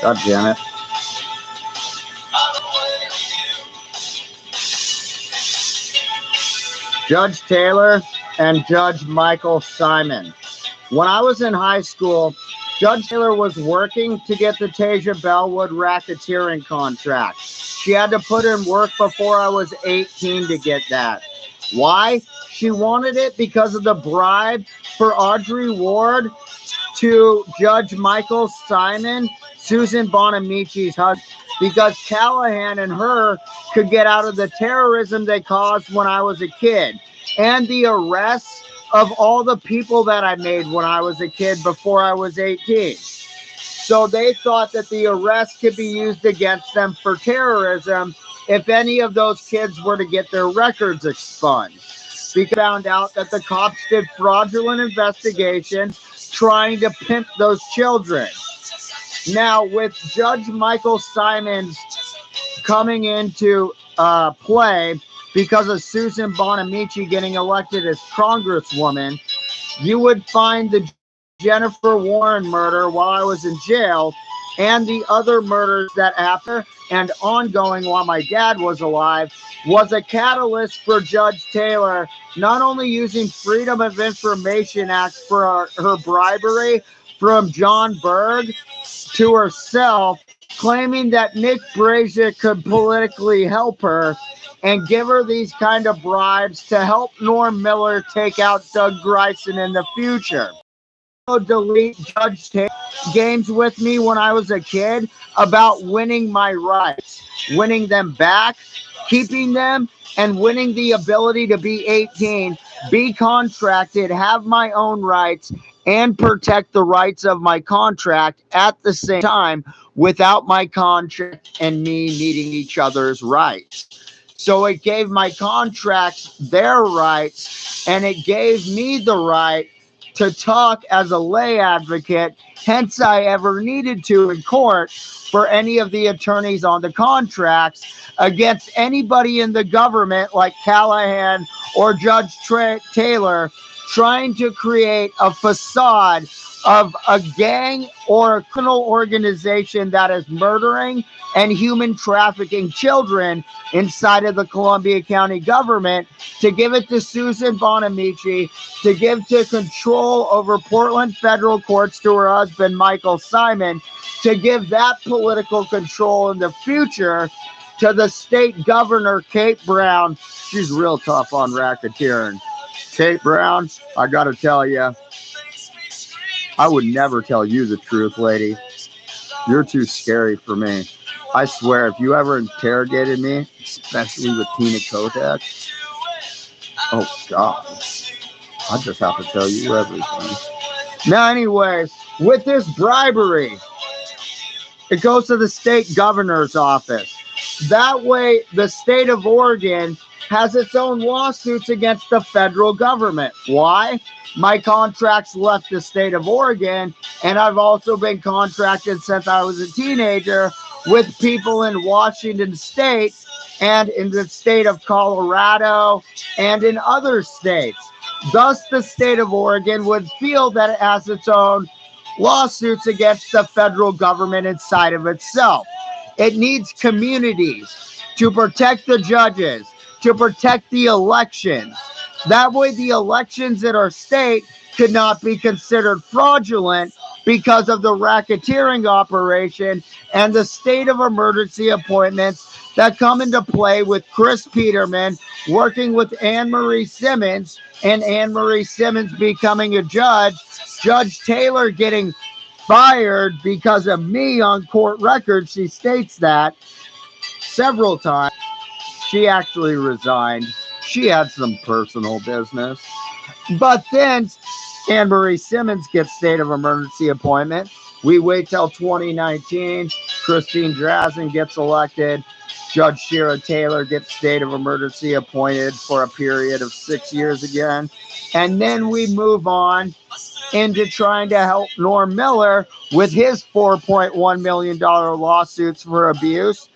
God damn it. Judge Taylor and Judge Michael Simon. When I was in high school, Judge Taylor was working to get the Tasia Bellwood racketeering contract. She had to put in work before I was 18 to get that. Why? She wanted it because of the bribe for Audrey Ward to Judge Michael Simon, Susan Bonamici's husband, because Callahan and her could get out of the terrorism they caused when I was a kid and the arrests of all the people that I made when I was a kid before I was 18. So they thought that the arrest could be used against them for terrorism if any of those kids were to get their records expunged. We found out that the cops did fraudulent investigations trying to pimp those children. Now, with Judge Michael Simons coming into play because of Susan Bonamici getting elected as Congresswoman, you would find the Jennifer Warren murder while I was in jail and the other murders that happened and ongoing while my dad was alive was a catalyst for Judge Taylor not only using Freedom of Information Act for her bribery from John Berg to herself, claiming that Nick Brazier could politically help her and give her these kind of bribes to help Norm Miller take out Doug Grayson in the future. Delete Judge Taylor games with me when I was a kid about winning my rights, winning them back, keeping them, and winning the ability to be 18, be contracted, have my own rights, and protect the rights of my contract at the same time without my contract and me needing each other's rights. So it gave my contracts their rights, and it gave me the right to talk as a lay advocate, hence I ever needed to in court for any of the attorneys on the contracts against anybody in the government like Callahan or Judge Taylor trying to create a facade of a gang or a criminal organization that is murdering and human trafficking children inside of the Columbia County government, to give it to Susan Bonamici, to give to control over Portland federal courts to her husband, Michael Simon, to give that political control in the future to the state governor, Kate Brown. She's real tough on racketeering. Kate Brown, I got to tell you, I would never tell you the truth, lady. You're too scary for me. I swear, if you ever interrogated me, especially with Tina Kotek, oh God, I just have to tell you everything. Now, anyways, with this bribery, it goes to the state governor's office. That way, the state of Oregon has its own lawsuits against the federal government. Why? My contracts left the state of Oregon, and I've also been contracted since I was a teenager with people in Washington State and in the state of Colorado and in other states. Thus, the state of Oregon would feel that it has its own lawsuits against the federal government inside of itself. It needs communities to protect the judges, to protect the elections. That way, the elections in our state could not be considered fraudulent because of the racketeering operation and the state of emergency appointments that come into play with Chris Peterman working with Anne Marie Simmons, and Anne Marie Simmons becoming a judge, Judge Taylor getting fired because of me on court record. She states that several times. She actually resigned. She had some personal business. But then Anne Marie Simmons gets state of emergency appointment. We wait till 2019. Christine Drazen gets elected. Judge Shira Taylor gets state of emergency appointed for a period of 6 years again. And then we move on into trying to help Norm Miller with his $4.1 million lawsuits for abuse.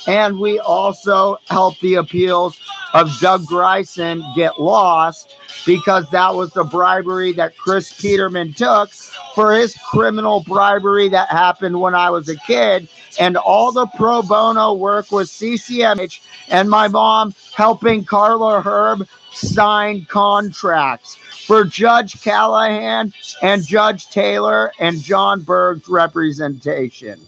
And we also helped the appeals of Doug Grayson get lost because that was the bribery that Chris Peterman took for his criminal bribery that happened when I was a kid. And all the pro bono work was CCMH and my mom helping Carla Herb sign contracts for Judge Callahan and Judge Taylor and John Berg's representation.